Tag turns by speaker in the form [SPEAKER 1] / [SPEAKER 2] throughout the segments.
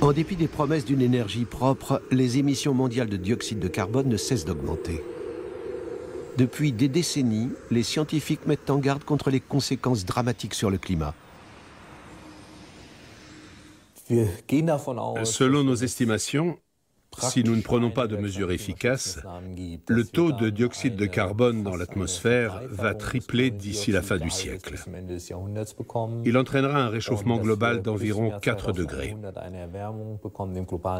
[SPEAKER 1] En dépit des promesses d'une énergie propre, les émissions mondiales de dioxyde de carbone ne cessent d'augmenter. Depuis des décennies, les scientifiques mettent en garde contre les conséquences dramatiques sur le climat.
[SPEAKER 2] Selon nos estimations, si nous ne prenons pas de mesures efficaces, le taux de dioxyde de carbone dans l'atmosphère va tripler d'ici la fin du siècle. Il entraînera un réchauffement global d'environ 4 degrés.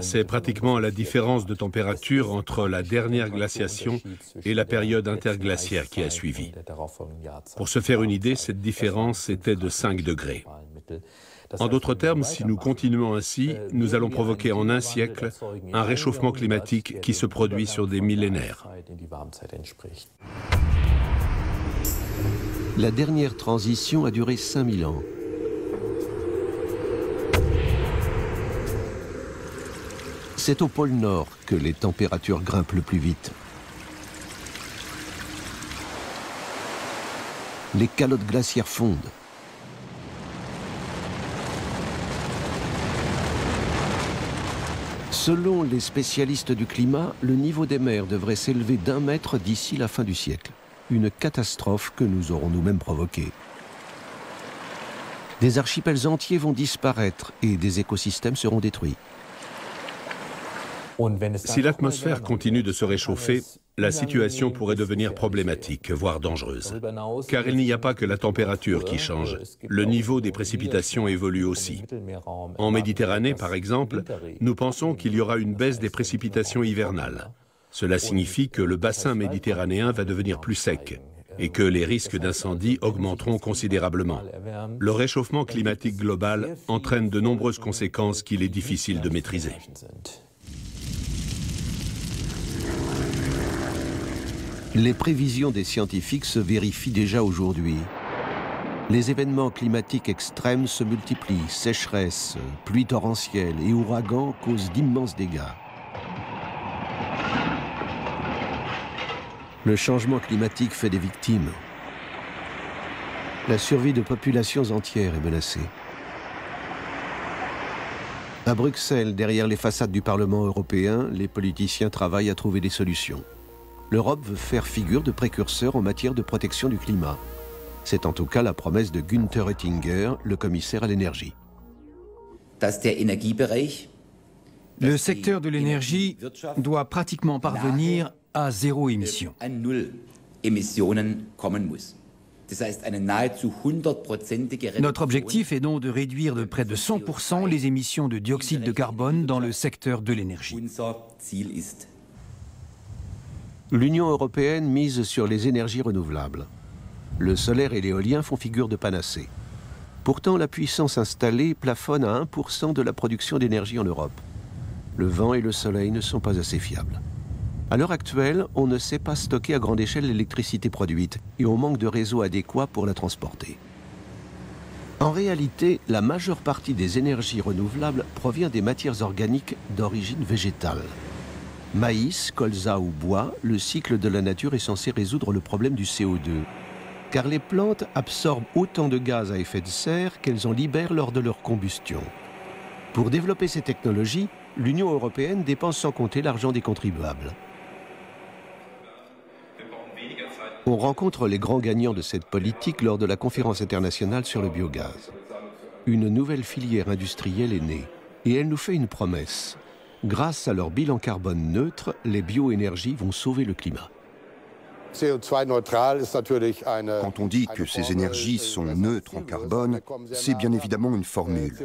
[SPEAKER 2] C'est pratiquement la différence de température entre la dernière glaciation et la période interglaciaire qui a suivi. Pour se faire une idée, cette différence était de 5 degrés. En d'autres termes, si nous continuons ainsi, nous allons provoquer en un siècle un réchauffement climatique qui se produit sur des millénaires.
[SPEAKER 1] La dernière transition a duré 5000 ans. C'est au pôle Nord que les températures grimpent le plus vite. Les calottes glaciaires fondent. Selon les spécialistes du climat, le niveau des mers devrait s'élever d'1 mètre d'ici la fin du siècle. Une catastrophe que nous aurons nous-mêmes provoquée. Des archipels entiers vont disparaître et des écosystèmes seront détruits.
[SPEAKER 2] Si l'atmosphère continue de se réchauffer, la situation pourrait devenir problématique, voire dangereuse. Car il n'y a pas que la température qui change, le niveau des précipitations évolue aussi. En Méditerranée, par exemple, nous pensons qu'il y aura une baisse des précipitations hivernales. Cela signifie que le bassin méditerranéen va devenir plus sec et que les risques d'incendie augmenteront considérablement. Le réchauffement climatique global entraîne de nombreuses conséquences qu'il est difficile de maîtriser.
[SPEAKER 1] Les prévisions des scientifiques se vérifient déjà aujourd'hui. Les événements climatiques extrêmes se multiplient, sécheresses, pluies torrentielles et ouragans causent d'immenses dégâts. Le changement climatique fait des victimes. La survie de populations entières est menacée. À Bruxelles, derrière les façades du Parlement européen, les politiciens travaillent à trouver des solutions. L'Europe veut faire figure de précurseur en matière de protection du climat. C'est en tout cas la promesse de Günther Oettinger, le commissaire à l'énergie.
[SPEAKER 3] Le secteur de l'énergie doit pratiquement parvenir à zéro émission. Notre objectif est donc de réduire de près de 100% les émissions de dioxyde de carbone dans le secteur de l'énergie.
[SPEAKER 1] L'Union européenne mise sur les énergies renouvelables. Le solaire et l'éolien font figure de panacée. Pourtant, la puissance installée plafonne à 1% de la production d'énergie en Europe. Le vent et le soleil ne sont pas assez fiables. À l'heure actuelle, on ne sait pas stocker à grande échelle l'électricité produite et on manque de réseaux adéquats pour la transporter. En réalité, la majeure partie des énergies renouvelables provient des matières organiques d'origine végétale. Maïs, colza ou bois, le cycle de la nature est censé résoudre le problème du CO2. Car les plantes absorbent autant de gaz à effet de serre qu'elles en libèrent lors de leur combustion. Pour développer ces technologies, l'Union européenne dépense sans compter l'argent des contribuables. On rencontre les grands gagnants de cette politique lors de la conférence internationale sur le biogaz. Une nouvelle filière industrielle est née et elle nous fait une promesse. Grâce à leur bilan carbone neutre, les bioénergies vont sauver le climat.
[SPEAKER 4] Quand on dit que ces énergies sont neutres en carbone, c'est bien évidemment une formule.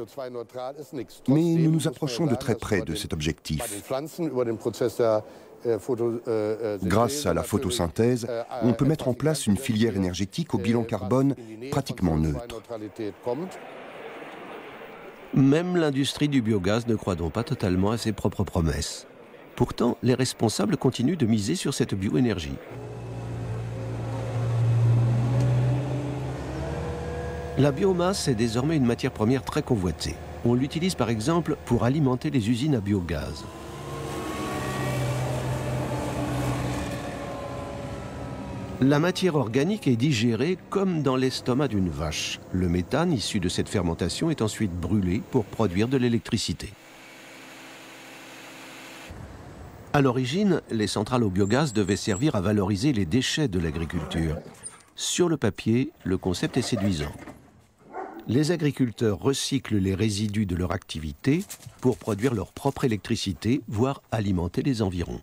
[SPEAKER 4] Mais nous nous approchons de très près de cet objectif. Grâce à la photosynthèse, on peut mettre en place une filière énergétique au bilan carbone pratiquement neutre.
[SPEAKER 1] Même l'industrie du biogaz ne croit donc pas totalement à ses propres promesses. Pourtant, les responsables continuent de miser sur cette bioénergie. La biomasse est désormais une matière première très convoitée. On l'utilise par exemple pour alimenter les usines à biogaz. La matière organique est digérée comme dans l'estomac d'une vache. Le méthane issu de cette fermentation est ensuite brûlé pour produire de l'électricité. À l'origine, les centrales au biogaz devaient servir à valoriser les déchets de l'agriculture. Sur le papier, le concept est séduisant. Les agriculteurs recyclent les résidus de leur activité pour produire leur propre électricité, voire alimenter les environs.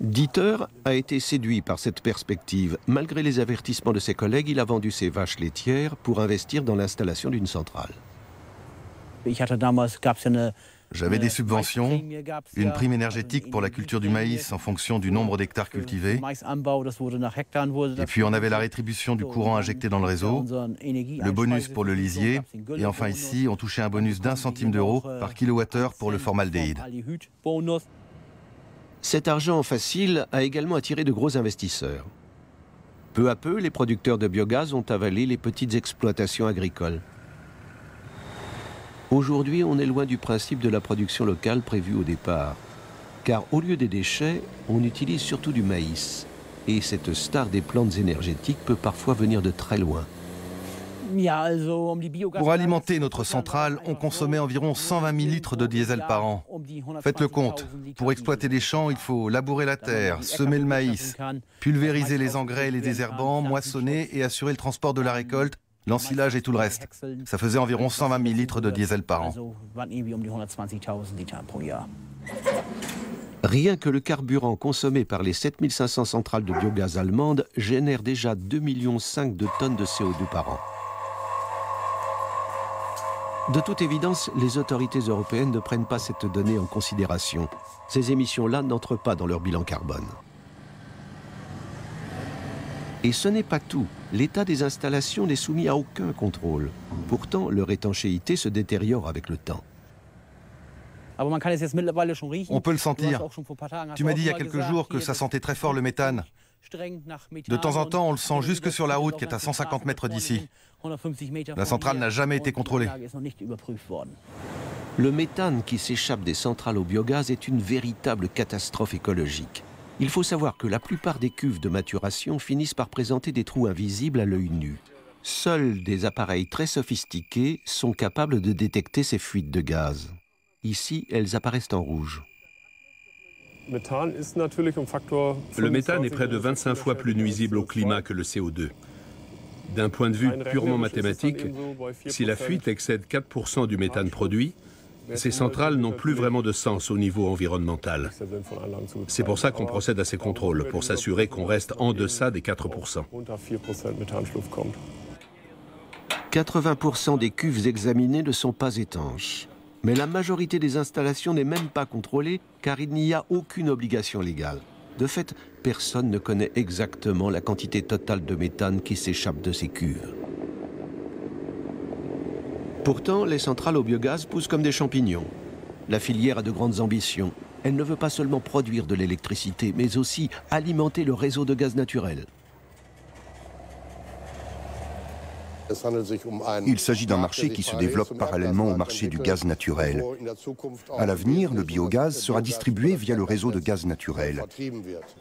[SPEAKER 1] Dieter a été séduit par cette perspective. Malgré les avertissements de ses collègues, il a vendu ses vaches laitières pour investir dans l'installation d'une centrale.
[SPEAKER 5] J'avais des subventions, une prime énergétique pour la culture du maïs en fonction du nombre d'hectares cultivés. Et puis on avait la rétribution du courant injecté dans le réseau, le bonus pour le lisier, et enfin ici on touchait un bonus d'1 centime d'euro par kilowattheure pour le formaldéhyde.
[SPEAKER 1] Cet argent facile a également attiré de gros investisseurs. Peu à peu, les producteurs de biogaz ont avalé les petites exploitations agricoles. Aujourd'hui, on est loin du principe de la production locale prévue au départ. Car au lieu des déchets, on utilise surtout du maïs. Et cette star des plantes énergétiques peut parfois venir de très loin.
[SPEAKER 5] Pour alimenter notre centrale, on consommait environ 120 000 litres de diesel par an. Faites le compte. Pour exploiter les champs, il faut labourer la terre, semer le maïs, pulvériser les engrais et les désherbants, moissonner et assurer le transport de la récolte, l'ensilage et tout le reste. Ça faisait environ 120 000 litres de diesel par an.
[SPEAKER 1] Rien que le carburant consommé par les 7500 centrales de biogaz allemandes génère déjà 2,5 millions de tonnes de CO2 par an. De toute évidence, les autorités européennes ne prennent pas cette donnée en considération. Ces émissions-là n'entrent pas dans leur bilan carbone. Et ce n'est pas tout. L'état des installations n'est soumis à aucun contrôle. Pourtant, leur étanchéité se détériore avec le temps.
[SPEAKER 5] On peut le sentir. Tu m'as dit il y a quelques jours que ça sentait très fort le méthane. De temps en temps, on le sent jusque sur la route qui est à 150 mètres d'ici. La centrale n'a jamais été contrôlée.
[SPEAKER 1] Le méthane qui s'échappe des centrales au biogaz est une véritable catastrophe écologique. Il faut savoir que la plupart des cuves de maturation finissent par présenter des trous invisibles à l'œil nu. Seuls des appareils très sophistiqués sont capables de détecter ces fuites de gaz. Ici, elles apparaissent en rouge.
[SPEAKER 2] Le méthane est près de 25 fois plus nuisible au climat que le CO2. D'un point de vue purement mathématique, si la fuite excède 4% du méthane produit, ces centrales n'ont plus vraiment de sens au niveau environnemental. C'est pour ça qu'on procède à ces contrôles, pour s'assurer qu'on reste en deçà des 4%.
[SPEAKER 1] 80% des cuves examinées ne sont pas étanches. Mais la majorité des installations n'est même pas contrôlée car il n'y a aucune obligation légale. De fait, personne ne connaît exactement la quantité totale de méthane qui s'échappe de ces cuves. Pourtant, les centrales au biogaz poussent comme des champignons. La filière a de grandes ambitions. Elle ne veut pas seulement produire de l'électricité, mais aussi alimenter le réseau de gaz naturel.
[SPEAKER 4] Il s'agit d'un marché qui se développe parallèlement au marché du gaz naturel. À l'avenir, le biogaz sera distribué via le réseau de gaz naturel.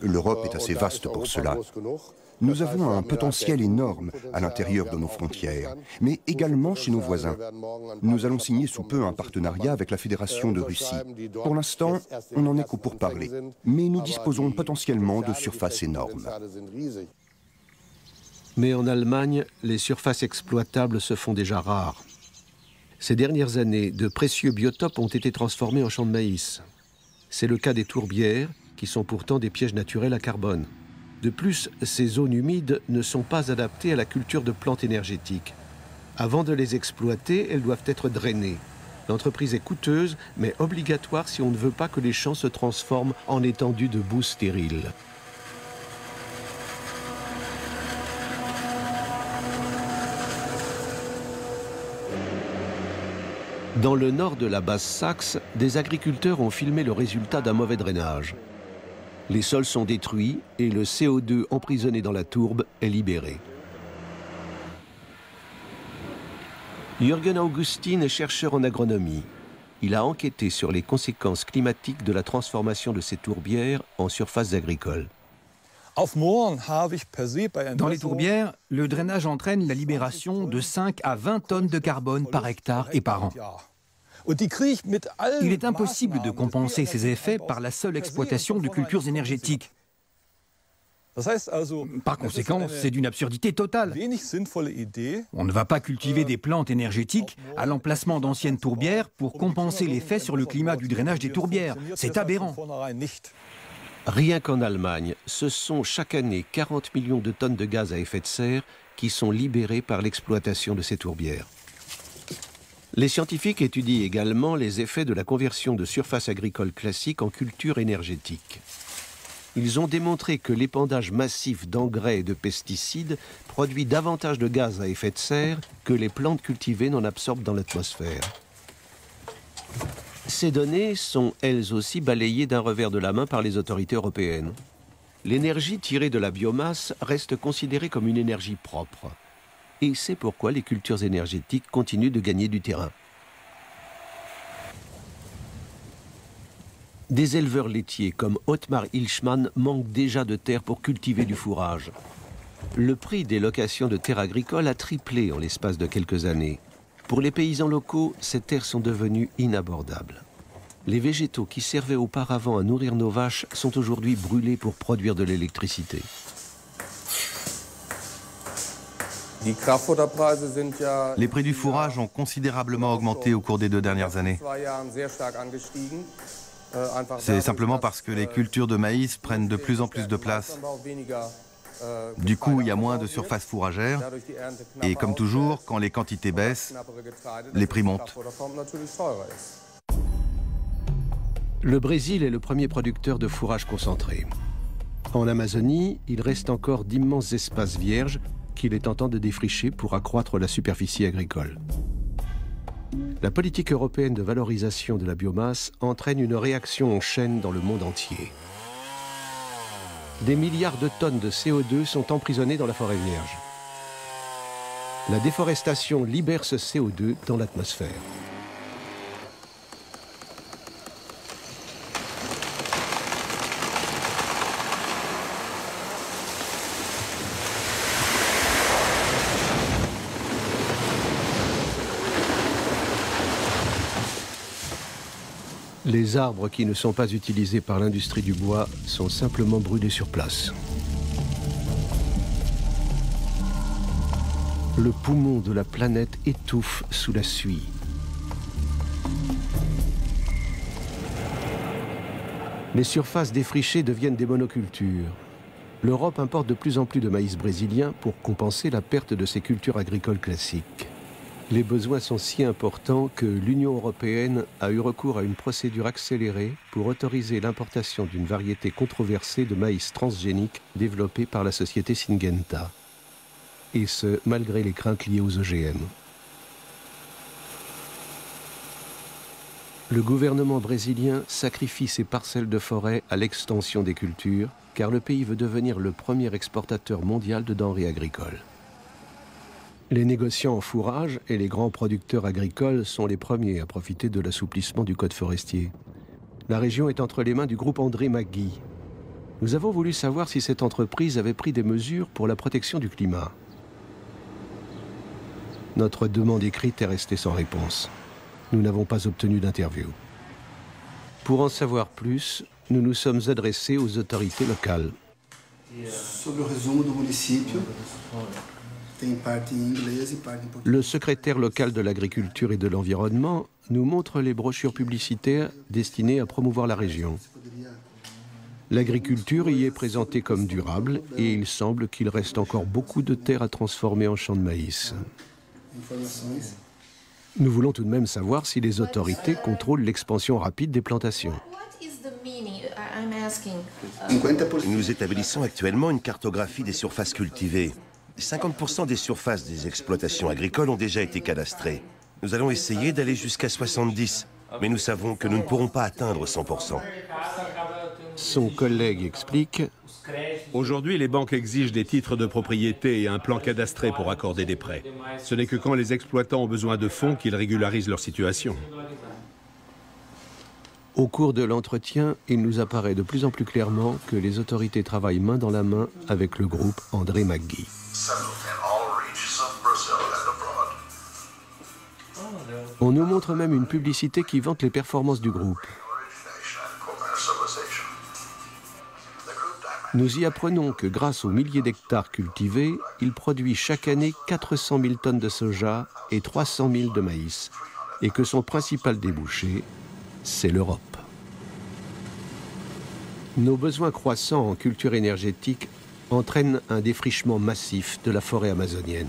[SPEAKER 4] L'Europe est assez vaste pour cela. Nous avons un potentiel énorme à l'intérieur de nos frontières, mais également chez nos voisins. Nous allons signer sous peu un partenariat avec la Fédération de Russie. Pour l'instant, on n'en est qu'au pourparlers, mais nous disposons potentiellement de surfaces énormes.
[SPEAKER 1] Mais en Allemagne, les surfaces exploitables se font déjà rares. Ces dernières années, de précieux biotopes ont été transformés en champs de maïs. C'est le cas des tourbières, qui sont pourtant des pièges naturels à carbone. De plus, ces zones humides ne sont pas adaptées à la culture de plantes énergétiques. Avant de les exploiter, elles doivent être drainées. L'entreprise est coûteuse, mais obligatoire si on ne veut pas que les champs se transforment en étendues de boue stérile. Dans le nord de la Basse-Saxe, des agriculteurs ont filmé le résultat d'un mauvais drainage. Les sols sont détruits et le CO2 emprisonné dans la tourbe est libéré. Jürgen Augustin est chercheur en agronomie. Il a enquêté sur les conséquences climatiques de la transformation de ces tourbières en surfaces agricoles.
[SPEAKER 3] Dans les tourbières, le drainage entraîne la libération de 5 à 20 tonnes de carbone par hectare et par an. Il est impossible de compenser ces effets par la seule exploitation de cultures énergétiques. Par conséquent, c'est d'une absurdité totale. On ne va pas cultiver des plantes énergétiques à l'emplacement d'anciennes tourbières pour compenser l'effet sur le climat du drainage des tourbières. C'est aberrant.
[SPEAKER 1] Rien qu'en Allemagne, ce sont chaque année 40 millions de tonnes de gaz à effet de serre qui sont libérées par l'exploitation de ces tourbières. Les scientifiques étudient également les effets de la conversion de surfaces agricoles classiques en cultures énergétiques. Ils ont démontré que l'épandage massif d'engrais et de pesticides produit davantage de gaz à effet de serre que les plantes cultivées n'en absorbent dans l'atmosphère. Ces données sont elles aussi balayées d'un revers de la main par les autorités européennes. L'énergie tirée de la biomasse reste considérée comme une énergie propre. Et c'est pourquoi les cultures énergétiques continuent de gagner du terrain. Des éleveurs laitiers comme Ottmar Hilschmann manquent déjà de terre pour cultiver du fourrage. Le prix des locations de terres agricoles a triplé en l'espace de quelques années. Pour les paysans locaux, ces terres sont devenues inabordables. Les végétaux qui servaient auparavant à nourrir nos vaches sont aujourd'hui brûlés pour produire de l'électricité.
[SPEAKER 5] Les prix du fourrage ont considérablement augmenté au cours des 2 dernières années. C'est simplement parce que les cultures de maïs prennent de plus en plus de place. Du coup, il y a moins de surface fourragère. Et comme toujours, quand les quantités baissent, les prix montent.
[SPEAKER 1] Le Brésil est le premier producteur de fourrage concentré. En Amazonie, il reste encore d'immenses espaces vierges qu'il est tentant de défricher pour accroître la superficie agricole. La politique européenne de valorisation de la biomasse entraîne une réaction en chaîne dans le monde entier. Des milliards de tonnes de CO2 sont emprisonnées dans la forêt vierge. La déforestation libère ce CO2 dans l'atmosphère. Les arbres qui ne sont pas utilisés par l'industrie du bois sont simplement brûlés sur place. Le poumon de la planète étouffe sous la suie. Les surfaces défrichées deviennent des monocultures. L'Europe importe de plus en plus de maïs brésilien pour compenser la perte de ses cultures agricoles classiques. Les besoins sont si importants que l'Union européenne a eu recours à une procédure accélérée pour autoriser l'importation d'une variété controversée de maïs transgénique développée par la société Syngenta. Et ce, malgré les craintes liées aux OGM. Le gouvernement brésilien sacrifie ses parcelles de forêt à l'extension des cultures, car le pays veut devenir le premier exportateur mondial de denrées agricoles. Les négociants en fourrage et les grands producteurs agricoles sont les premiers à profiter de l'assouplissement du code forestier. La région est entre les mains du groupe André McGee. Nous avons voulu savoir si cette entreprise avait pris des mesures pour la protection du climat. Notre demande écrite est restée sans réponse. Nous n'avons pas obtenu d'interview. Pour en savoir plus, nous nous sommes adressés aux autorités locales.
[SPEAKER 6] Sobre o resumo do município.
[SPEAKER 1] Le secrétaire local de l'agriculture et de l'environnement nous montre les brochures publicitaires destinées à promouvoir la région. L'agriculture y est présentée comme durable et il semble qu'il reste encore beaucoup de terres à transformer en champs de maïs. Nous voulons tout de même savoir si les autorités contrôlent l'expansion rapide des plantations.
[SPEAKER 7] Nous établissons actuellement une cartographie des surfaces cultivées. 50% des surfaces des exploitations agricoles ont déjà été cadastrées. Nous allons essayer d'aller jusqu'à 70, mais nous savons que nous ne pourrons pas atteindre 100%.
[SPEAKER 1] Son collègue explique:
[SPEAKER 2] aujourd'hui, les banques exigent des titres de propriété et un plan cadastré pour accorder des prêts. Ce n'est que quand les exploitants ont besoin de fonds qu'ils régularisent leur situation.
[SPEAKER 1] Au cours de l'entretien, il nous apparaît de plus en plus clairement que les autorités travaillent main dans la main avec le groupe André McGee. On nous montre même une publicité qui vante les performances du groupe. Nous y apprenons que grâce aux milliers d'hectares cultivés, il produit chaque année 400 000 tonnes de soja et 300 000 de maïs, et que son principal débouché, c'est l'Europe. Nos besoins croissants en culture énergétique entraînent un défrichement massif de la forêt amazonienne.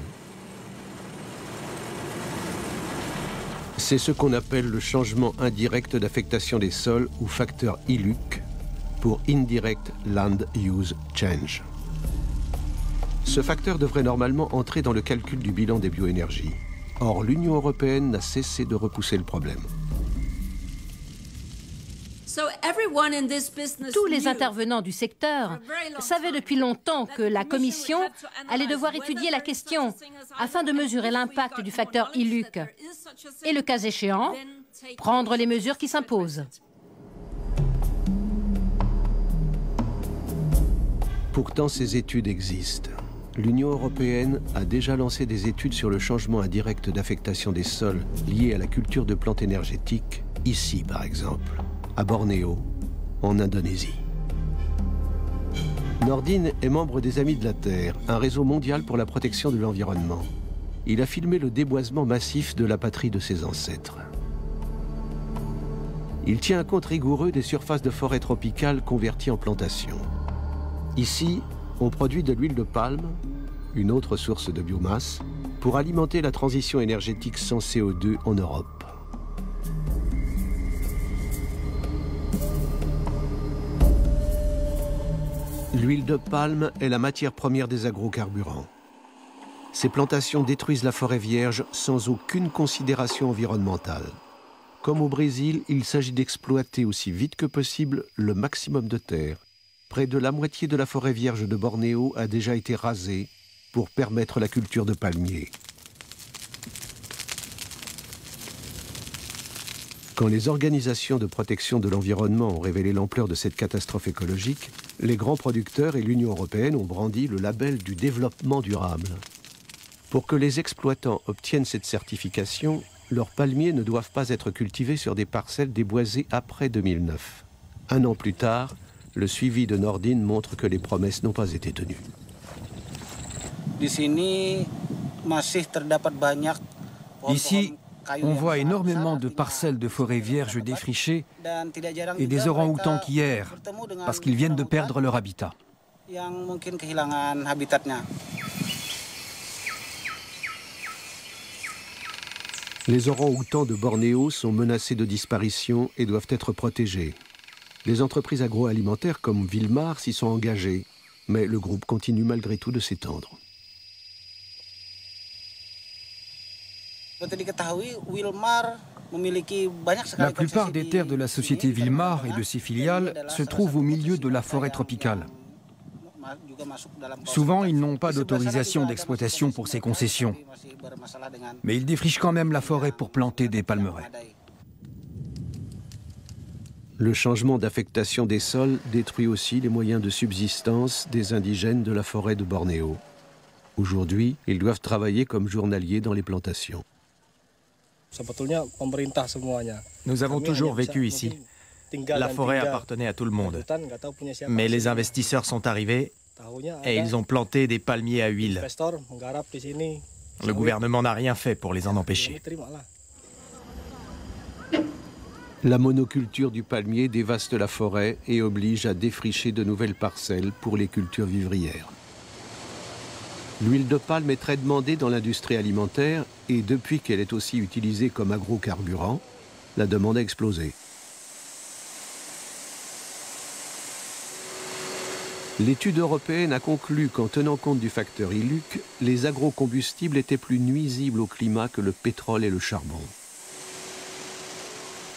[SPEAKER 1] C'est ce qu'on appelle le changement indirect d'affectation des sols ou facteur ILUC, pour Indirect Land Use Change. Ce facteur devrait normalement entrer dans le calcul du bilan des bioénergies. Or, l'Union européenne n'a cessé de repousser le problème.
[SPEAKER 8] Tous les intervenants du secteur savaient depuis longtemps que la Commission allait devoir étudier la question afin de mesurer l'impact du facteur ILUC et, le cas échéant, prendre les mesures qui s'imposent.
[SPEAKER 1] Pourtant, ces études existent. L'Union européenne a déjà lancé des études sur le changement indirect d'affectation des sols liés à la culture de plantes énergétiques, ici par exemple, à Bornéo, en Indonésie. Nordine est membre des Amis de la Terre, un réseau mondial pour la protection de l'environnement. Il a filmé le déboisement massif de la patrie de ses ancêtres. Il tient un compte rigoureux des surfaces de forêt tropicale converties en plantations. Ici, on produit de l'huile de palme, une autre source de biomasse, pour alimenter la transition énergétique sans CO2 en Europe. L'huile de palme est la matière première des agrocarburants. Ces plantations détruisent la forêt vierge sans aucune considération environnementale. Comme au Brésil, il s'agit d'exploiter aussi vite que possible le maximum de terre. Près de la moitié de la forêt vierge de Bornéo a déjà été rasée pour permettre la culture de palmiers. Quand les organisations de protection de l'environnement ont révélé l'ampleur de cette catastrophe écologique, les grands producteurs et l'Union européenne ont brandi le label du développement durable. Pour que les exploitants obtiennent cette certification, leurs palmiers ne doivent pas être cultivés sur des parcelles déboisées après 2009. Un an plus tard, le suivi de Nordine montre que les promesses n'ont pas été tenues.
[SPEAKER 3] Ici, on voit énormément de parcelles de forêts vierges défrichées et des orang-outans qui errent parce qu'ils viennent de perdre leur habitat.
[SPEAKER 1] Les orang-outans de Bornéo sont menacés de disparition et doivent être protégés. Les entreprises agroalimentaires comme Wilmar s'y sont engagées, mais le groupe continue malgré tout de s'étendre.
[SPEAKER 3] La plupart des terres de la société Wilmar et de ses filiales se trouvent au milieu de la forêt tropicale. Souvent, ils n'ont pas d'autorisation d'exploitation pour ces concessions, mais ils défrichent quand même la forêt pour planter des palmeraies.
[SPEAKER 1] Le changement d'affectation des sols détruit aussi les moyens de subsistance des indigènes de la forêt de Bornéo. Aujourd'hui, ils doivent travailler comme journaliers dans les plantations.
[SPEAKER 9] Nous avons toujours vécu ici. La forêt appartenait à tout le monde. Mais les investisseurs sont arrivés et ils ont planté des palmiers à huile. Le gouvernement n'a rien fait pour les en empêcher.
[SPEAKER 1] La monoculture du palmier dévaste la forêt et oblige à défricher de nouvelles parcelles pour les cultures vivrières. L'huile de palme est très demandée dans l'industrie alimentaire et depuis qu'elle est aussi utilisée comme agrocarburant, la demande a explosé. L'étude européenne a conclu qu'en tenant compte du facteur ILUC, les agrocombustibles étaient plus nuisibles au climat que le pétrole et le charbon.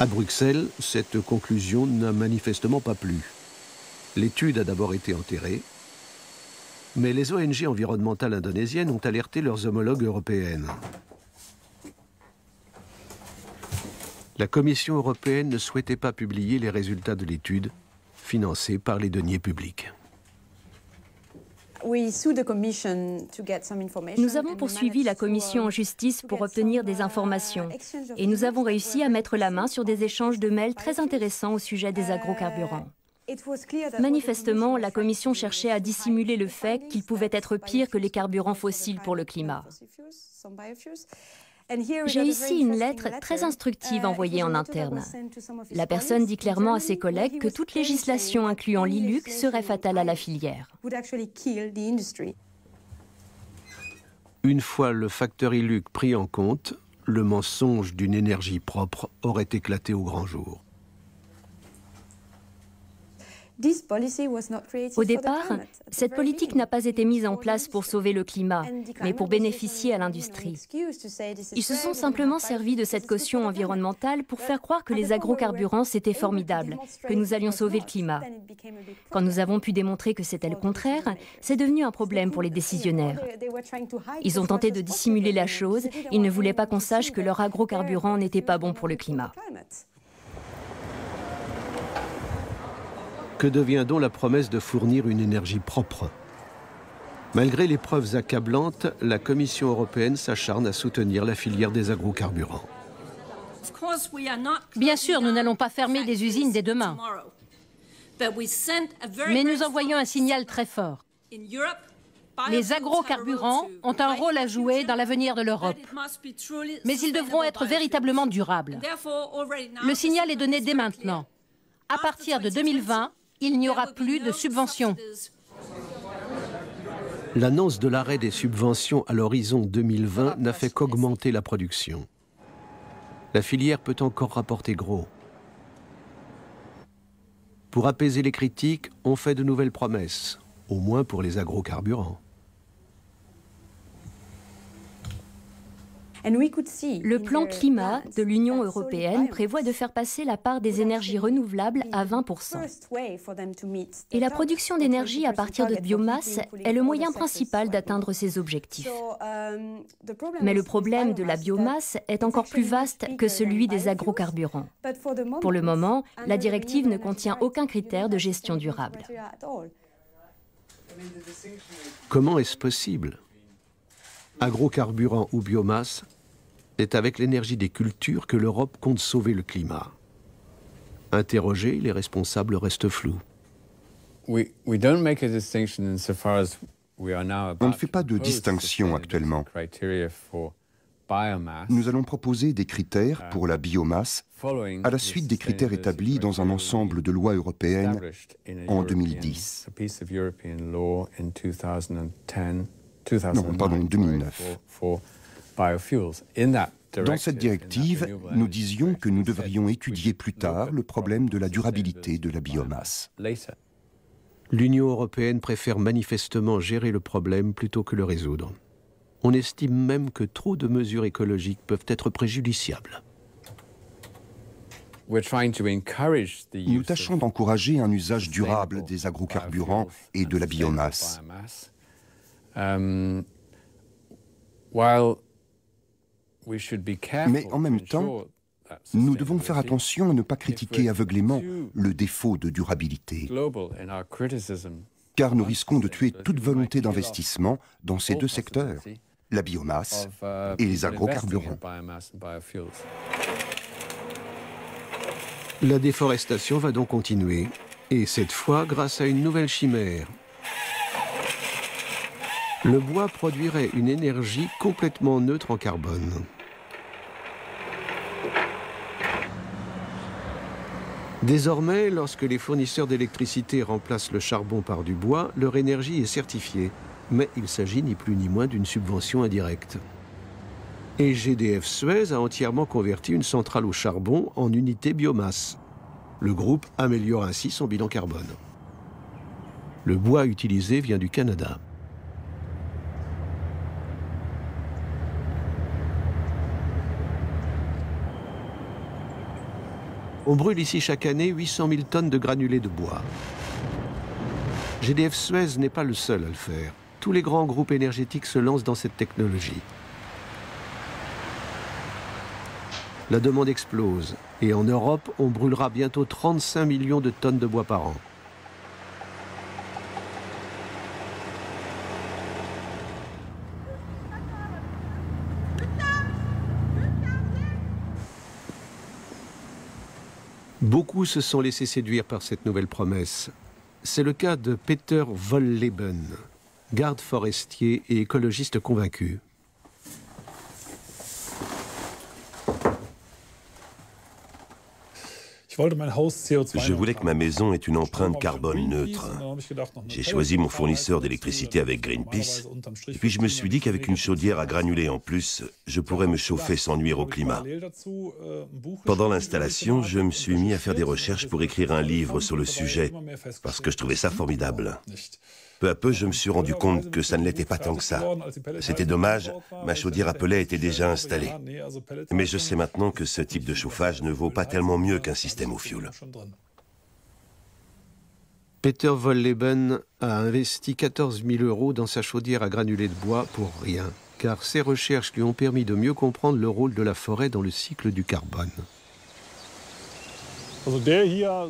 [SPEAKER 1] À Bruxelles, cette conclusion n'a manifestement pas plu. L'étude a d'abord été enterrée, mais les ONG environnementales indonésiennes ont alerté leurs homologues européennes. La Commission européenne ne souhaitait pas publier les résultats de l'étude, financée par les deniers publics.
[SPEAKER 10] Nous avons poursuivi la commission en justice pour obtenir des informations et nous avons réussi à mettre la main sur des échanges de mails très intéressants au sujet des agrocarburants. Manifestement, la commission cherchait à dissimuler le fait qu'ils pouvaient être pires que les carburants fossiles pour le climat. J'ai ici une lettre très instructive envoyée en interne. La personne dit clairement à ses collègues que toute législation incluant l'ILUC serait fatale à la filière.
[SPEAKER 1] Une fois le facteur ILUC pris en compte, le mensonge d'une énergie propre aurait éclaté au grand jour.
[SPEAKER 10] Au départ, cette politique n'a pas été mise en place pour sauver le climat, mais pour bénéficier à l'industrie. Ils se sont simplement servis de cette caution environnementale pour faire croire que les agrocarburants c'était formidable, que nous allions sauver le climat. Quand nous avons pu démontrer que c'était le contraire, c'est devenu un problème pour les décisionnaires. Ils ont tenté de dissimuler la chose, ils ne voulaient pas qu'on sache que leur agrocarburant n'était pas bon pour le climat.
[SPEAKER 1] Que devient donc la promesse de fournir une énergie propre? Malgré les preuves accablantes, la Commission européenne s'acharne à soutenir la filière des agrocarburants.
[SPEAKER 8] Bien sûr, nous n'allons pas fermer les usines dès demain. Mais nous envoyons un signal très fort. Les agrocarburants ont un rôle à jouer dans l'avenir de l'Europe. Mais ils devront être véritablement durables. Le signal est donné dès maintenant. À partir de 2020, il n'y aura plus de subventions.
[SPEAKER 1] L'annonce de l'arrêt des subventions à l'horizon 2020 n'a fait qu'augmenter la production. La filière peut encore rapporter gros. Pour apaiser les critiques, on fait de nouvelles promesses, au moins pour les agrocarburants.
[SPEAKER 10] Le plan climat de l'Union européenne prévoit de faire passer la part des énergies renouvelables à 20%. Et la production d'énergie à partir de biomasse est le moyen principal d'atteindre ces objectifs. Mais le problème de la biomasse est encore plus vaste que celui des agrocarburants. Pour le moment, la directive ne contient aucun critère de gestion durable.
[SPEAKER 1] Comment est-ce possible? Agrocarburants ou biomasse, c'est avec l'énergie des cultures que l'Europe compte sauver le climat. Interrogés, les responsables restent flous.
[SPEAKER 4] On ne fait pas de distinction actuellement. Nous allons proposer des critères pour la biomasse à la suite des critères établis dans un ensemble de lois européennes en 2010. Non, pardon, 2009. Dans cette directive, nous disions que nous devrions étudier plus tard le problème de la durabilité de la biomasse.
[SPEAKER 1] L'Union européenne préfère manifestement gérer le problème plutôt que le résoudre. On estime même que trop de mesures écologiques peuvent être préjudiciables.
[SPEAKER 4] Nous tâchons d'encourager un usage durable des agrocarburants et de la biomasse. Mais en même temps, nous devons faire attention à ne pas critiquer aveuglément le défaut de durabilité, car nous risquons de tuer toute volonté d'investissement dans ces deux secteurs, la biomasse et les agrocarburants.
[SPEAKER 1] La déforestation va donc continuer, et cette fois grâce à une nouvelle chimère. Le bois produirait une énergie complètement neutre en carbone. Désormais, lorsque les fournisseurs d'électricité remplacent le charbon par du bois, leur énergie est certifiée. Mais il s'agit ni plus ni moins d'une subvention indirecte. Et GDF Suez a entièrement converti une centrale au charbon en unité biomasse. Le groupe améliore ainsi son bilan carbone. Le bois utilisé vient du Canada. On brûle ici chaque année 800 000 tonnes de granulés de bois. GDF Suez n'est pas le seul à le faire. Tous les grands groupes énergétiques se lancent dans cette technologie. La demande explose et en Europe, on brûlera bientôt 35 millions de tonnes de bois par an. Beaucoup se sont laissés séduire par cette nouvelle promesse. C'est le cas de Peter Wohlleben, garde forestier et écologiste convaincu.
[SPEAKER 7] Je voulais que ma maison ait une empreinte carbone neutre. J'ai choisi mon fournisseur d'électricité avec Greenpeace, et puis je me suis dit qu'avec une chaudière à granulés en plus, je pourrais me chauffer sans nuire au climat. Pendant l'installation, je me suis mis à faire des recherches pour écrire un livre sur le sujet, parce que je trouvais ça formidable. Peu à peu, je me suis rendu compte que ça ne l'était pas tant que ça. C'était dommage, ma chaudière à pellets était déjà installée. Mais je sais maintenant que ce type de chauffage ne vaut pas tellement mieux qu'un système au fioul.
[SPEAKER 1] Peter Wohlleben a investi 14 000 € dans sa chaudière à granulés de bois pour rien, car ses recherches lui ont permis de mieux comprendre le rôle de la forêt dans le cycle du carbone.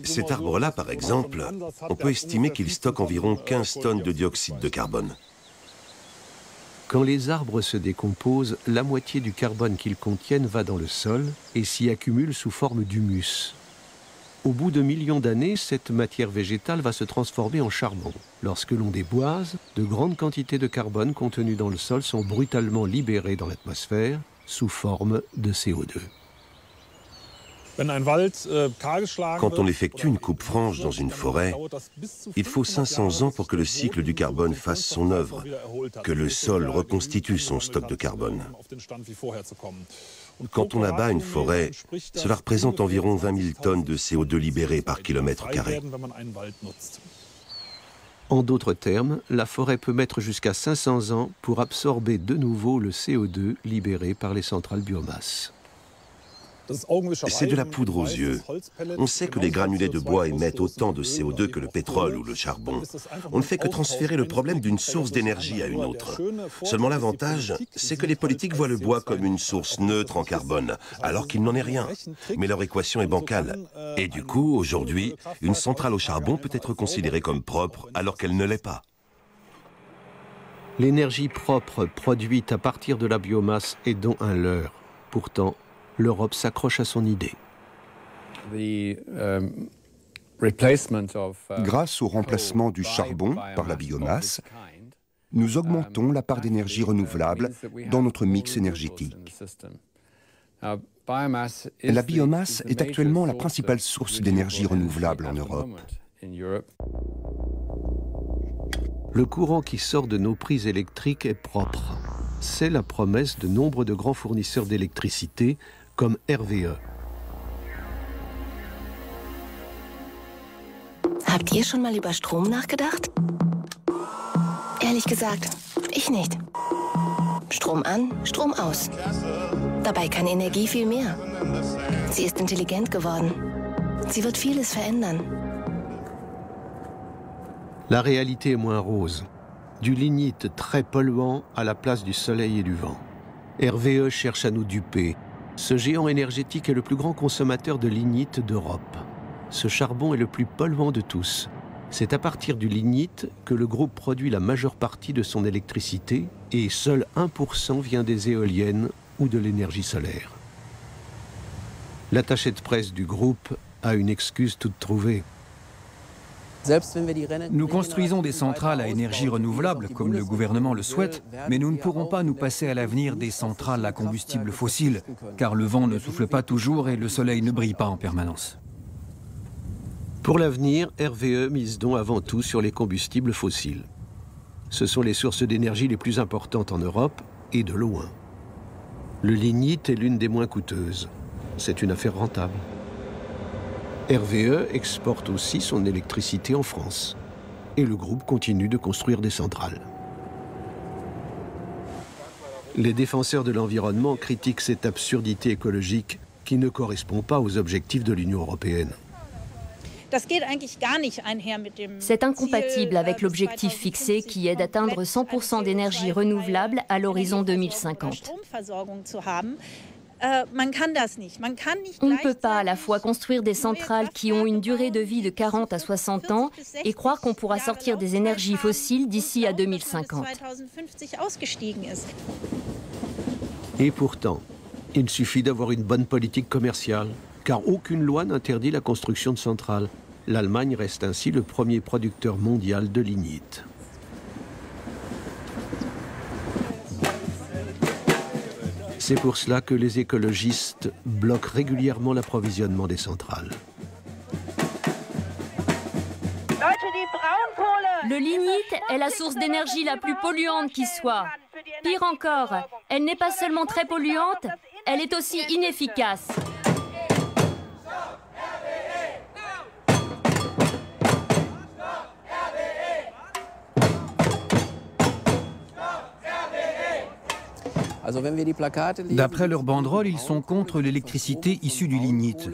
[SPEAKER 7] Cet arbre-là, par exemple, on peut estimer qu'il stocke environ 15 tonnes de dioxyde de carbone.
[SPEAKER 1] Quand les arbres se décomposent, la moitié du carbone qu'ils contiennent va dans le sol et s'y accumule sous forme d'humus. Au bout de millions d'années, cette matière végétale va se transformer en charbon. Lorsque l'on déboise, de grandes quantités de carbone contenues dans le sol sont brutalement libérées dans l'atmosphère sous forme de CO2.
[SPEAKER 7] Quand on effectue une coupe franche dans une forêt, il faut 500 ans pour que le cycle du carbone fasse son œuvre, que le sol reconstitue son stock de carbone. Quand on abat une forêt, cela représente environ 20 000 tonnes de CO2 libérées par kilomètre carré.
[SPEAKER 1] En d'autres termes, la forêt peut mettre jusqu'à 500 ans pour absorber de nouveau le CO2 libéré par les centrales biomasse.
[SPEAKER 7] C'est de la poudre aux yeux. On sait que les granulés de bois émettent autant de CO2 que le pétrole ou le charbon. On ne fait que transférer le problème d'une source d'énergie à une autre. Seulement l'avantage, c'est que les politiques voient le bois comme une source neutre en carbone, alors qu'il n'en est rien. Mais leur équation est bancale. Et du coup, aujourd'hui, une centrale au charbon peut être considérée comme propre alors qu'elle ne l'est pas.
[SPEAKER 1] L'énergie propre produite à partir de la biomasse est donc un leurre. Pourtant, l'Europe s'accroche à son idée.
[SPEAKER 4] Grâce au remplacement du charbon par la biomasse, nous augmentons la part d'énergie renouvelable dans notre mix énergétique. La biomasse est actuellement la principale source d'énergie renouvelable en Europe.
[SPEAKER 1] Le courant qui sort de nos prises électriques est propre. C'est la promesse de nombre de grands fournisseurs d'électricité comme RWE.
[SPEAKER 11] Habt ihr schon mal über Strom nachgedacht? Ehrlich gesagt, ich nicht. Strom an, Strom aus. Dabei kann Energie viel mehr. Sie ist intelligent geworden. Sie wird vieles verändern.
[SPEAKER 1] La réalité est moins rose. Du lignite très polluant à la place du soleil et du vent. RWE cherche à nous duper. Ce géant énergétique est le plus grand consommateur de lignite d'Europe. Ce charbon est le plus polluant de tous. C'est à partir du lignite que le groupe produit la majeure partie de son électricité et seul 1% vient des éoliennes ou de l'énergie solaire. L'attaché de presse du groupe a une excuse toute trouvée.
[SPEAKER 3] Nous construisons des centrales à énergie renouvelable, comme le gouvernement le souhaite, mais nous ne pourrons pas nous passer à l'avenir des centrales à combustible fossile, car le vent ne souffle pas toujours et le soleil ne brille pas en permanence.
[SPEAKER 1] Pour l'avenir, RWE mise donc avant tout sur les combustibles fossiles. Ce sont les sources d'énergie les plus importantes en Europe, et de loin. Le lignite est l'une des moins coûteuses. C'est une affaire rentable. RWE exporte aussi son électricité en France. Et le groupe continue de construire des centrales. Les défenseurs de l'environnement critiquent cette absurdité écologique qui ne correspond pas aux objectifs de l'Union européenne.
[SPEAKER 10] C'est incompatible avec l'objectif fixé qui est d'atteindre 100% d'énergie renouvelable à l'horizon 2050. On ne peut pas à la fois construire des centrales qui ont une durée de vie de 40 à 60 ans et croire qu'on pourra sortir des énergies fossiles d'ici à 2050.
[SPEAKER 1] Et pourtant, il suffit d'avoir une bonne politique commerciale, car aucune loi n'interdit la construction de centrales. L'Allemagne reste ainsi le premier producteur mondial de lignite. C'est pour cela que les écologistes bloquent régulièrement l'approvisionnement des centrales.
[SPEAKER 10] Le lignite est la source d'énergie la plus polluante qui soit. Pire encore, elle n'est pas seulement très polluante, elle est aussi inefficace.
[SPEAKER 3] D'après leurs banderoles, ils sont contre l'électricité issue du lignite.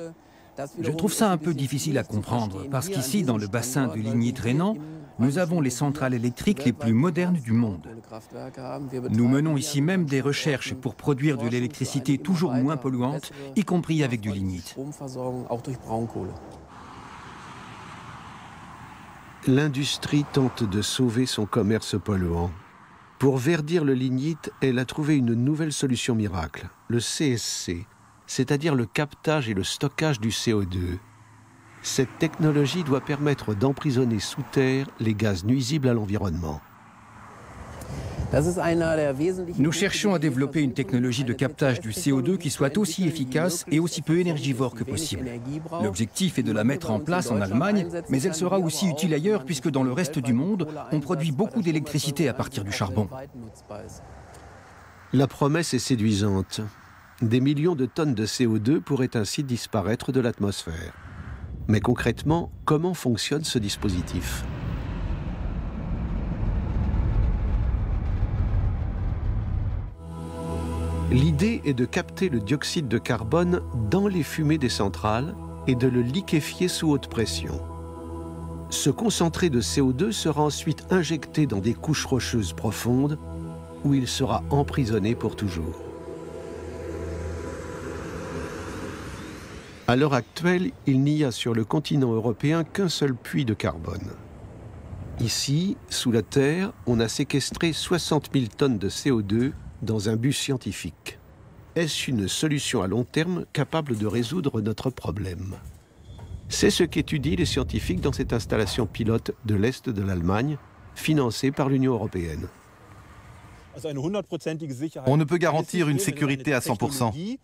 [SPEAKER 3] Je trouve ça un peu difficile à comprendre, parce qu'ici, dans le bassin du lignite rhénan, nous avons les centrales électriques les plus modernes du monde. Nous menons ici même des recherches pour produire de l'électricité toujours moins polluante, y compris avec du lignite.
[SPEAKER 1] L'industrie tente de sauver son commerce polluant. Pour verdir le lignite, elle a trouvé une nouvelle solution miracle, le CSC, c'est-à-dire le captage et le stockage du CO2. Cette technologie doit permettre d'emprisonner sous terre les gaz nuisibles à l'environnement.
[SPEAKER 3] Nous cherchons à développer une technologie de captage du CO2 qui soit aussi efficace et aussi peu énergivore que possible. L'objectif est de la mettre en place en Allemagne, mais elle sera aussi utile ailleurs puisque dans le reste du monde, on produit beaucoup d'électricité à partir du charbon.
[SPEAKER 1] La promesse est séduisante. Des millions de tonnes de CO2 pourraient ainsi disparaître de l'atmosphère. Mais concrètement, comment fonctionne ce dispositif ? L'idée est de capter le dioxyde de carbone dans les fumées des centrales et de le liquéfier sous haute pression. Ce concentré de CO2 sera ensuite injecté dans des couches rocheuses profondes où il sera emprisonné pour toujours. À l'heure actuelle, il n'y a sur le continent européen qu'un seul puits de carbone. Ici, sous la terre, on a séquestré 60 000 tonnes de CO2 dans un but scientifique. Est-ce une solution à long terme capable de résoudre notre problème? C'est ce qu'étudient les scientifiques dans cette installation pilote de l'Est de l'Allemagne, financée par l'Union européenne.
[SPEAKER 5] On ne peut garantir une sécurité à 100%.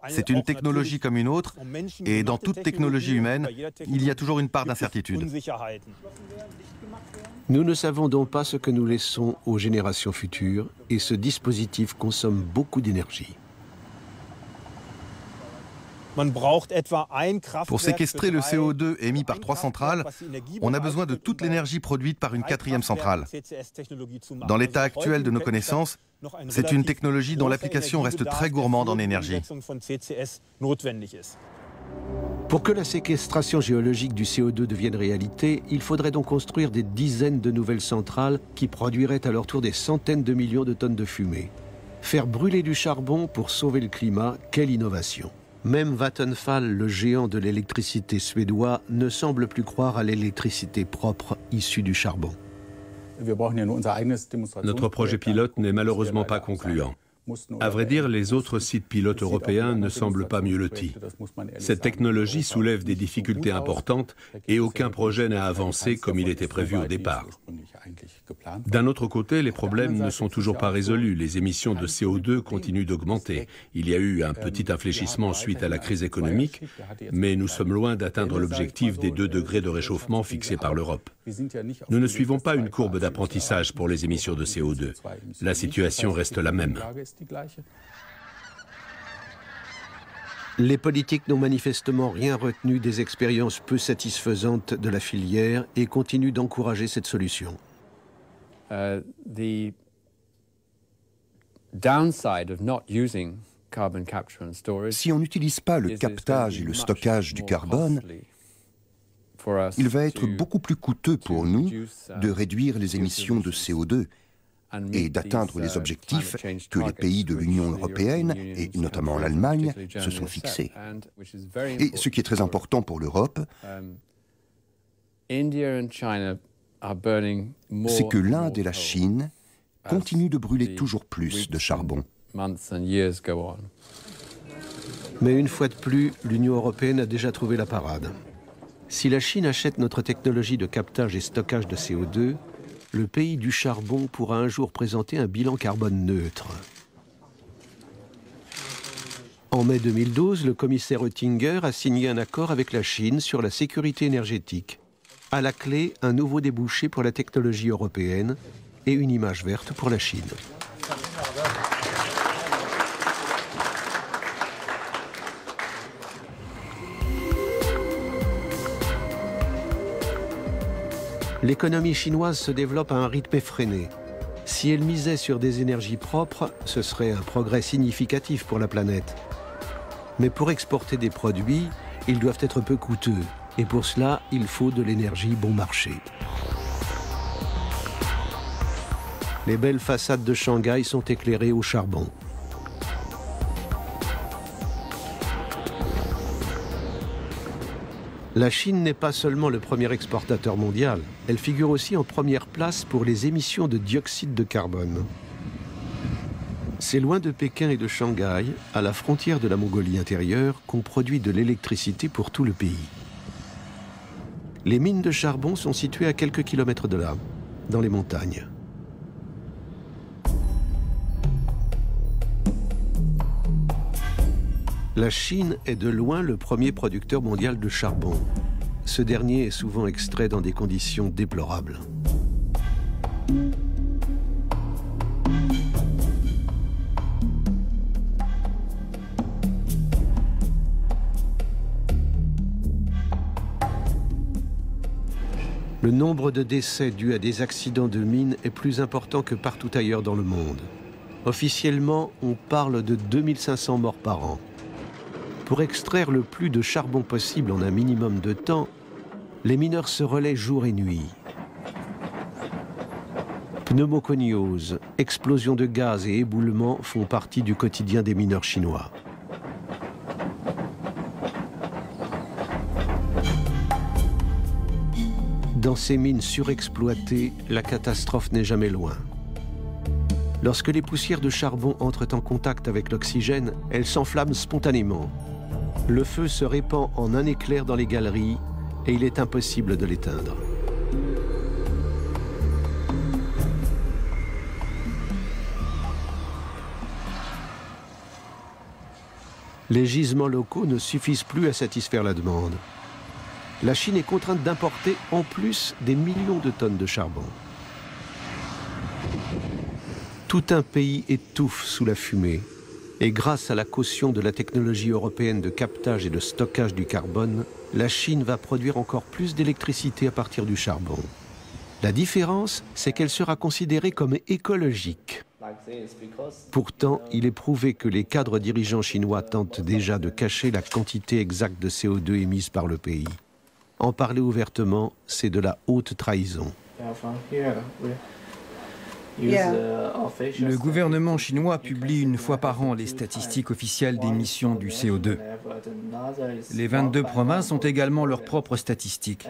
[SPEAKER 5] C'est une technologie comme une autre, et dans toute technologie humaine, il y a toujours une part d'incertitude.
[SPEAKER 1] Nous ne savons donc pas ce que nous laissons aux générations futures, et ce dispositif consomme beaucoup d'énergie.
[SPEAKER 5] Pour séquestrer le CO2 émis par 3 centrales, on a besoin de toute l'énergie produite par une 4e centrale. Dans l'état actuel de nos connaissances, c'est une technologie dont l'application reste très gourmande en énergie.
[SPEAKER 1] Pour que la séquestration géologique du CO2 devienne réalité, il faudrait donc construire des dizaines de nouvelles centrales qui produiraient à leur tour des centaines de millions de tonnes de fumée. Faire brûler du charbon pour sauver le climat, quelle innovation! Même Vattenfall, le géant de l'électricité suédois, ne semble plus croire à l'électricité propre issue du charbon.
[SPEAKER 2] Notre projet pilote n'est malheureusement pas concluant. À vrai dire, les autres sites pilotes européens ne semblent pas mieux lotis. Cette technologie soulève des difficultés importantes et aucun projet n'a avancé comme il était prévu au départ. D'un autre côté, les problèmes ne sont toujours pas résolus. Les émissions de CO2 continuent d'augmenter. Il y a eu un petit infléchissement suite à la crise économique, mais nous sommes loin d'atteindre l'objectif des 2 degrés de réchauffement fixé par l'Europe. Nous ne suivons pas une courbe d'apprentissage pour les émissions de CO2. La situation reste la même.
[SPEAKER 1] Les politiques n'ont manifestement rien retenu des expériences peu satisfaisantes de la filière et continuent d'encourager cette solution.
[SPEAKER 4] Si on n'utilise pas le captage et le stockage du carbone, il va être beaucoup plus coûteux pour nous de réduire les émissions de CO2 et d'atteindre les objectifs que les pays de l'Union européenne, et notamment l'Allemagne, se sont fixés. Et ce qui est très important pour l'Europe, c'est que l'Inde et la Chine continuent de brûler toujours plus de charbon.
[SPEAKER 1] Mais une fois de plus, l'Union européenne a déjà trouvé la parade. Si la Chine achète notre technologie de captage et stockage de CO2, le pays du charbon pourra un jour présenter un bilan carbone neutre. En mai 2012, le commissaire Oettinger a signé un accord avec la Chine sur la sécurité énergétique. À la clé, un nouveau débouché pour la technologie européenne et une image verte pour la Chine. L'économie chinoise se développe à un rythme effréné. Si elle misait sur des énergies propres, ce serait un progrès significatif pour la planète. Mais pour exporter des produits, ils doivent être peu coûteux. Et pour cela, il faut de l'énergie bon marché. Les belles façades de Shanghai sont éclairées au charbon. La Chine n'est pas seulement le premier exportateur mondial, elle figure aussi en première place pour les émissions de dioxyde de carbone. C'est loin de Pékin et de Shanghai, à la frontière de la Mongolie intérieure, qu'on produit de l'électricité pour tout le pays. Les mines de charbon sont situées à quelques kilomètres de là, dans les montagnes. La Chine est de loin le premier producteur mondial de charbon. Ce dernier est souvent extrait dans des conditions déplorables. Le nombre de décès dus à des accidents de mine est plus important que partout ailleurs dans le monde. Officiellement, on parle de 2500 morts par an. Pour extraire le plus de charbon possible en un minimum de temps, les mineurs se relaient jour et nuit. Pneumoconiose, explosions de gaz et éboulements font partie du quotidien des mineurs chinois. Dans ces mines surexploitées, la catastrophe n'est jamais loin. Lorsque les poussières de charbon entrent en contact avec l'oxygène, elles s'enflamment spontanément. Le feu se répand en un éclair dans les galeries et il est impossible de l'éteindre. Les gisements locaux ne suffisent plus à satisfaire la demande. La Chine est contrainte d'importer en plus des millions de tonnes de charbon. Tout un pays étouffe sous la fumée. Et grâce à la caution de la technologie européenne de captage et de stockage du carbone, la Chine va produire encore plus d'électricité à partir du charbon. La différence, c'est qu'elle sera considérée comme écologique. Pourtant, il est prouvé que les cadres dirigeants chinois tentent déjà de cacher la quantité exacte de CO2 émise par le pays. En parler ouvertement, c'est de la haute trahison.
[SPEAKER 3] Le gouvernement chinois publie une fois par an les statistiques officielles d'émissions du CO2. Les 22 provinces ont également leurs propres statistiques.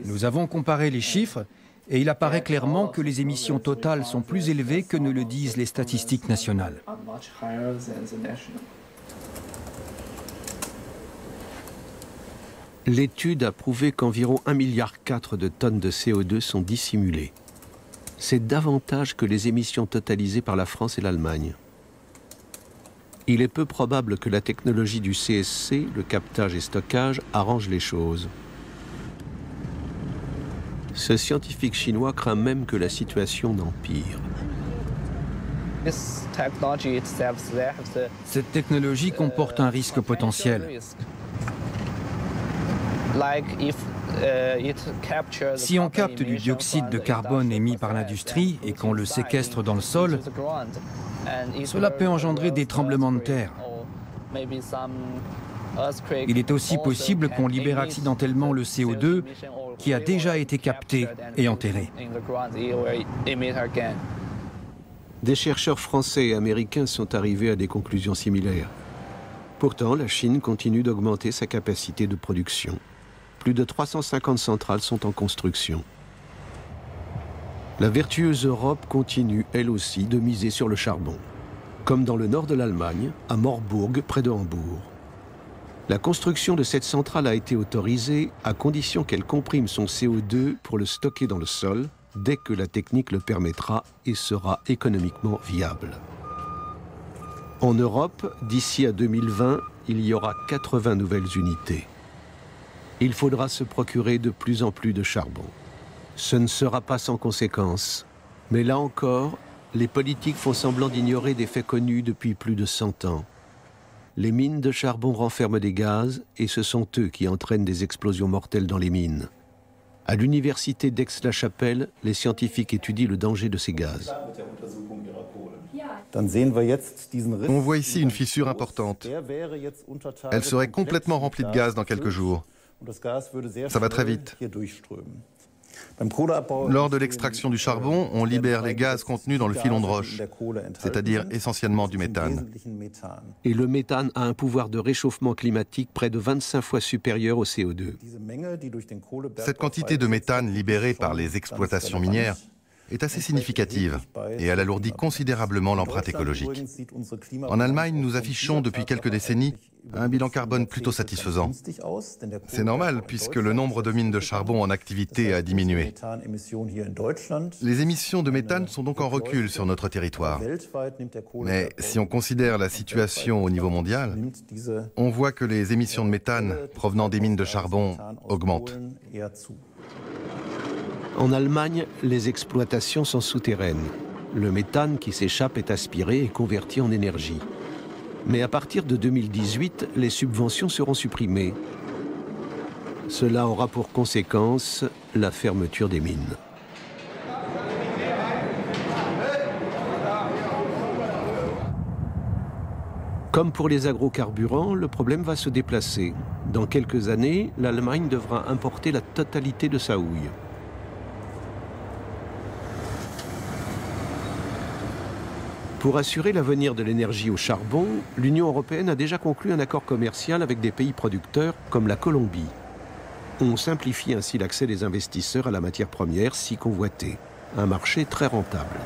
[SPEAKER 3] Nous avons comparé les chiffres et il apparaît clairement que les émissions totales sont plus élevées que ne le disent les statistiques nationales.
[SPEAKER 1] L'étude a prouvé qu'environ 1,4 milliard de tonnes de CO2 sont dissimulées. C'est davantage que les émissions totalisées par la France et l'Allemagne. Il est peu probable que la technologie du CSC, le captage et stockage, arrange les choses. Ce scientifique chinois craint même que la situation n'empire.
[SPEAKER 3] Cette technologie comporte un risque potentiel. Si on capte du dioxyde de carbone émis par l'industrie et qu'on le séquestre dans le sol, cela peut engendrer des tremblements de terre. Il est aussi possible qu'on libère accidentellement le CO2 qui a déjà été capté et enterré.
[SPEAKER 1] Des chercheurs français et américains sont arrivés à des conclusions similaires. Pourtant, la Chine continue d'augmenter sa capacité de production. Plus de 350 centrales sont en construction. La vertueuse Europe continue, elle aussi, de miser sur le charbon. comme dans le nord de l'Allemagne, à Morbourg, près de Hambourg. La construction de cette centrale a été autorisée à condition qu'elle comprime son CO2 pour le stocker dans le sol, dès que la technique le permettra et sera économiquement viable. En Europe, d'ici à 2020, il y aura 80 nouvelles unités. Il faudra se procurer de plus en plus de charbon. Ce ne sera pas sans conséquences, mais là encore, les politiques font semblant d'ignorer des faits connus depuis plus de 100 ans. Les mines de charbon renferment des gaz et ce sont eux qui entraînent des explosions mortelles dans les mines. À l'université d'Aix-la-Chapelle, les scientifiques étudient le danger de ces gaz.
[SPEAKER 5] On voit ici une fissure importante. Elle serait complètement remplie de gaz dans quelques jours. Ça va très vite. Lors de l'extraction du charbon, on libère les gaz contenus dans le filon de roche, c'est-à-dire essentiellement du méthane.
[SPEAKER 1] Et le méthane a un pouvoir de réchauffement climatique près de 25 fois supérieur au CO2.
[SPEAKER 5] Cette quantité de méthane libérée par les exploitations minières est assez significative et elle alourdit considérablement l'empreinte écologique. En Allemagne, nous affichons depuis quelques décennies un bilan carbone plutôt satisfaisant. C'est normal puisque le nombre de mines de charbon en activité a diminué. Les émissions de méthane sont donc en recul sur notre territoire. Mais si on considère la situation au niveau mondial, on voit que les émissions de méthane provenant des mines de charbon augmentent.
[SPEAKER 1] En Allemagne, les exploitations sont souterraines. Le méthane qui s'échappe est aspiré et converti en énergie. Mais à partir de 2018, les subventions seront supprimées. Cela aura pour conséquence la fermeture des mines. Comme pour les agrocarburants, le problème va se déplacer. Dans quelques années, l'Allemagne devra importer la totalité de sa houille. Pour assurer l'avenir de l'énergie au charbon, l'Union européenne a déjà conclu un accord commercial avec des pays producteurs comme la Colombie. On simplifie ainsi l'accès des investisseurs à la matière première si convoitée, un marché très rentable.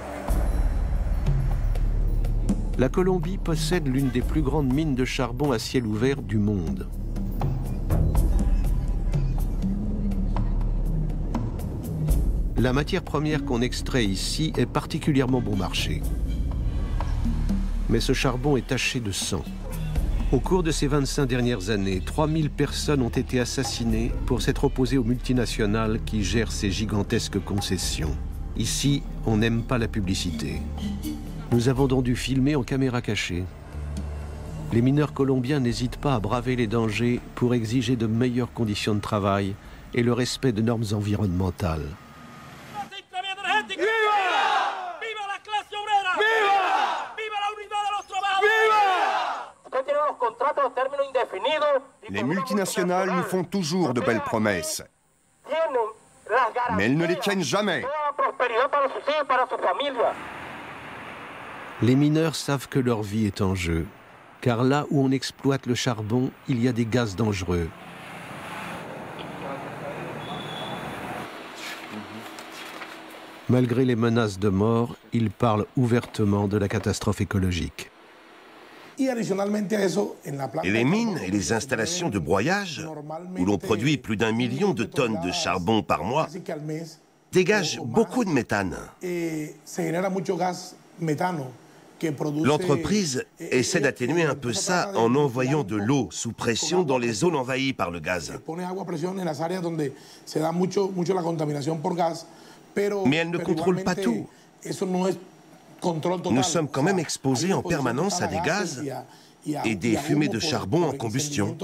[SPEAKER 1] La Colombie possède l'une des plus grandes mines de charbon à ciel ouvert du monde. La matière première qu'on extrait ici est particulièrement bon marché. Mais ce charbon est taché de sang. Au cours de ces 25 dernières années, 3000 personnes ont été assassinées pour s'être opposées aux multinationales qui gèrent ces gigantesques concessions. Ici, on n'aime pas la publicité. Nous avons donc dû filmer en caméra cachée. Les mineurs colombiens n'hésitent pas à braver les dangers pour exiger de meilleures conditions de travail et le respect de normes environnementales.
[SPEAKER 4] Les multinationales nous font toujours de belles promesses, mais elles ne les tiennent jamais.
[SPEAKER 1] Les mineurs savent que leur vie est en jeu, car là où on exploite le charbon, il y a des gaz dangereux. Malgré les menaces de mort, ils parlent ouvertement de la catastrophe écologique.
[SPEAKER 7] Et les mines et les installations de broyage, où l'on produit plus d'1 million de tonnes de charbon par mois, dégagent beaucoup de méthane. L'entreprise essaie d'atténuer un peu ça en envoyant de l'eau sous pression dans les zones envahies par le gaz. Mais elle ne contrôle pas tout. Nous sommes quand même exposés en permanence à des gaz et des fumées de charbon en combustion.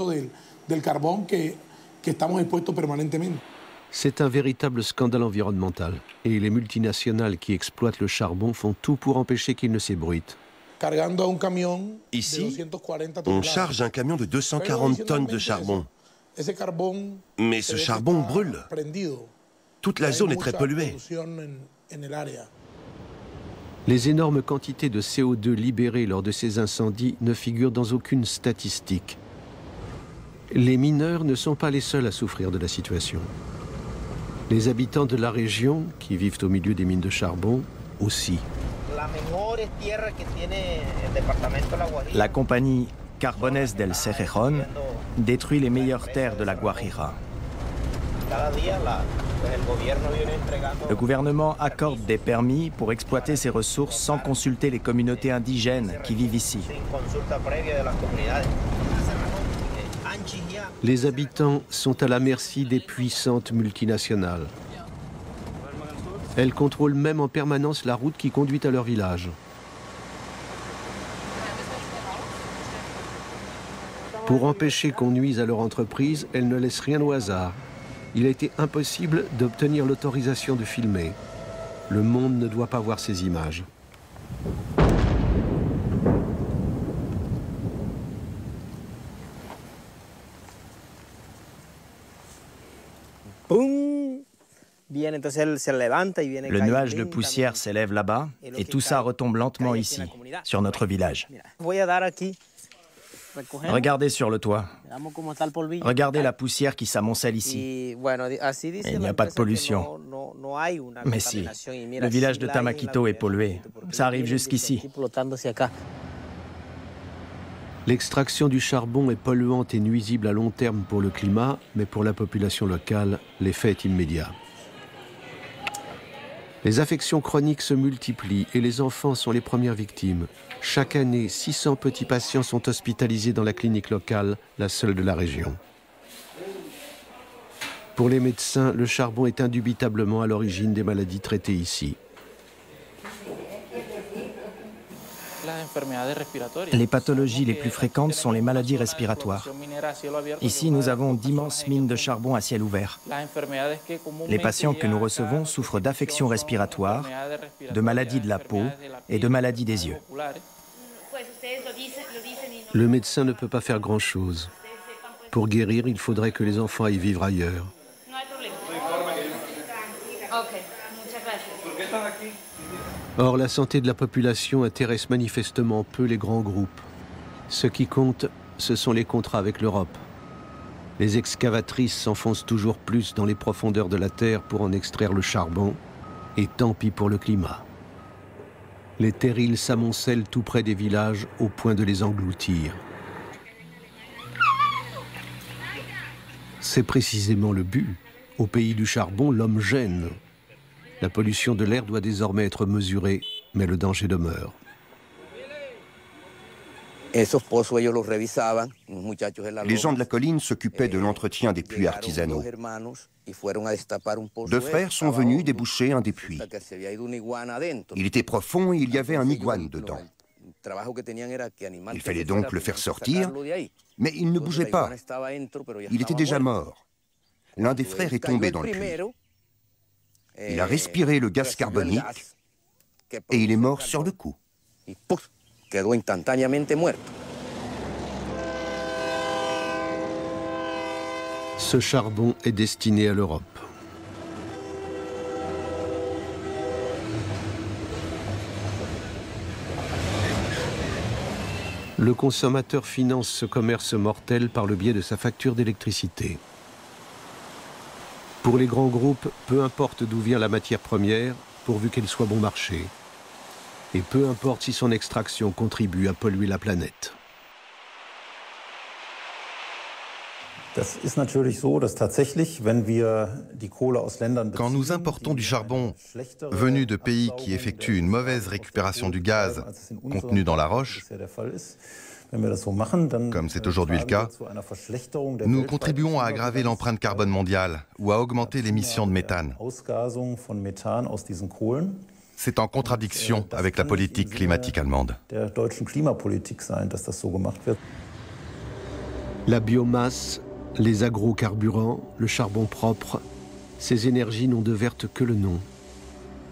[SPEAKER 1] C'est un véritable scandale environnemental. Et les multinationales qui exploitent le charbon font tout pour empêcher qu'il ne s'ébruite.
[SPEAKER 7] Ici, on charge un camion de 240 tonnes de charbon. Mais ce charbon brûle. Toute la zone est très polluée.
[SPEAKER 1] Les énormes quantités de CO2 libérées lors de ces incendies ne figurent dans aucune statistique. Les mineurs ne sont pas les seuls à souffrir de la situation. Les habitants de la région, qui vivent au milieu des mines de charbon, aussi.
[SPEAKER 9] La compagnie Carbones del Cerrejón détruit les meilleures terres de la Guajira. Le gouvernement accorde des permis pour exploiter ces ressources sans consulter les communautés indigènes qui vivent ici.
[SPEAKER 1] Les habitants sont à la merci des puissantes multinationales. Elles contrôlent même en permanence la route qui conduit à leur village. Pour empêcher qu'on nuise à leur entreprise, elles ne laissent rien au hasard. Il a été impossible d'obtenir l'autorisation de filmer. Le monde ne doit pas voir ces images.
[SPEAKER 9] Le nuage de poussière s'élève là-bas et tout ça retombe lentement ici, sur notre village. Regardez sur le toit. Regardez la poussière qui s'amoncelle ici. Il n'y a pas de pollution. Mais si, le village de Tamaquito est pollué. Ça arrive jusqu'ici.
[SPEAKER 1] L'extraction du charbon est polluante et nuisible à long terme pour le climat, mais pour la population locale, l'effet est immédiat. Les affections chroniques se multiplient et les enfants sont les premières victimes. Chaque année, 600 petits patients sont hospitalisés dans la clinique locale, la seule de la région. Pour les médecins, le charbon est indubitablement à l'origine des maladies traitées ici.
[SPEAKER 9] Les pathologies les plus fréquentes sont les maladies respiratoires. Ici, nous avons d'immenses mines de charbon à ciel ouvert. Les patients que nous recevons souffrent d'affections respiratoires, de maladies de la peau et de maladies des yeux.
[SPEAKER 1] Le médecin ne peut pas faire grand-chose. Pour guérir, il faudrait que les enfants aillent vivre ailleurs. Or, la santé de la population intéresse manifestement peu les grands groupes. Ce qui compte, ce sont les contrats avec l'Europe. Les excavatrices s'enfoncent toujours plus dans les profondeurs de la terre pour en extraire le charbon, et tant pis pour le climat. Les terrils s'amoncellent tout près des villages au point de les engloutir. C'est précisément le but. Au pays du charbon, l'homme gêne. La pollution de l'air doit désormais être mesurée, mais le danger demeure.
[SPEAKER 4] Les gens de la colline s'occupaient de l'entretien des puits artisanaux. Deux frères sont venus déboucher un des puits. Il était profond et il y avait un iguane dedans. Il fallait donc le faire sortir, mais il ne bougeait pas. Il était déjà mort. L'un des frères est tombé dans le puits. Il a respiré le gaz carbonique et il est mort sur le coup.
[SPEAKER 1] Ce charbon est destiné à l'Europe. Le consommateur finance ce commerce mortel par le biais de sa facture d'électricité. Pour les grands groupes, peu importe d'où vient la matière première, pourvu qu'elle soit bon marché. Et peu importe si son extraction contribue à polluer la planète.
[SPEAKER 5] Quand nous importons du charbon venu de pays qui effectuent une mauvaise récupération du gaz contenu dans la roche, comme c'est aujourd'hui le cas, nous contribuons à aggraver l'empreinte carbone mondiale ou à augmenter l'émission de méthane. C'est en contradiction avec la politique climatique allemande.
[SPEAKER 1] La biomasse, les agrocarburants, le charbon propre, ces énergies n'ont de vertes que le nom.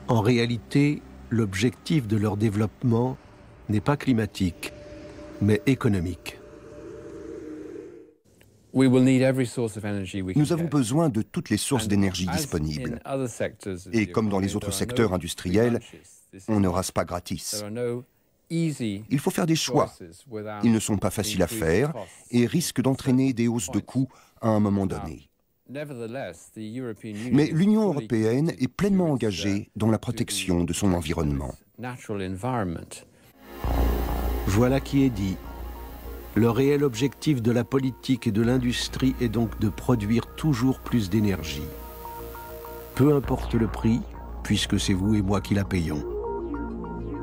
[SPEAKER 1] En réalité, l'objectif de leur développement n'est pas climatique, mais économique.
[SPEAKER 4] Nous avons besoin de toutes les sources d'énergie disponibles. Et comme dans les autres secteurs industriels, on ne rase pas gratis. Il faut faire des choix. Ils ne sont pas faciles à faire et risquent d'entraîner des hausses de coûts à un moment donné. Mais l'Union européenne est pleinement engagée dans la protection de son environnement.
[SPEAKER 1] Voilà qui est dit. Le réel objectif de la politique et de l'industrie est donc de produire toujours plus d'énergie. Peu importe le prix, puisque c'est vous et moi qui la payons.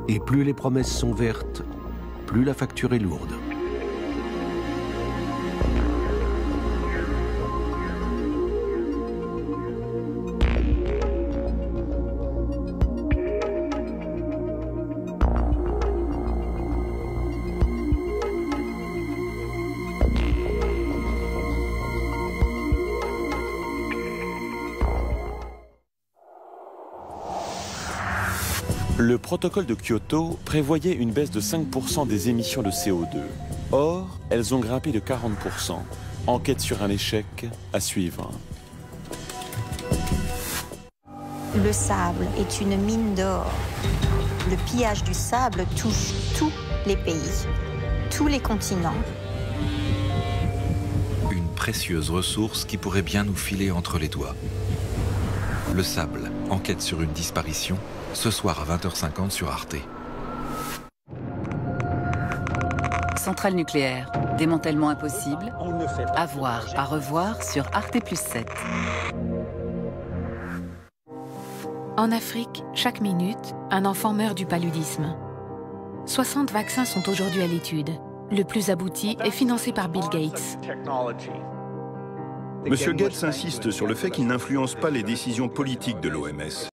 [SPEAKER 1] Et plus les promesses sont vertes, plus la facture est lourde.
[SPEAKER 12] Le protocole de Kyoto prévoyait une baisse de 5% des émissions de CO2. Or, elles ont grimpé de 40%. Enquête sur un échec à suivre.
[SPEAKER 13] Le sable est une mine d'or. Le pillage du sable touche tous les pays, tous les continents.
[SPEAKER 14] Une précieuse ressource qui pourrait bien nous filer entre les doigts. Le sable, enquête sur une disparition, ce soir à 20h50 sur Arte.
[SPEAKER 15] Centrale nucléaire, démantèlement impossible, à voir, à revoir sur Arte+7.
[SPEAKER 16] En Afrique, chaque minute, un enfant meurt du paludisme. 60 vaccins sont aujourd'hui à l'étude. Le plus abouti est financé par Bill Gates.
[SPEAKER 17] Monsieur Gates insiste sur le fait qu'il n'influence pas les décisions politiques de l'OMS.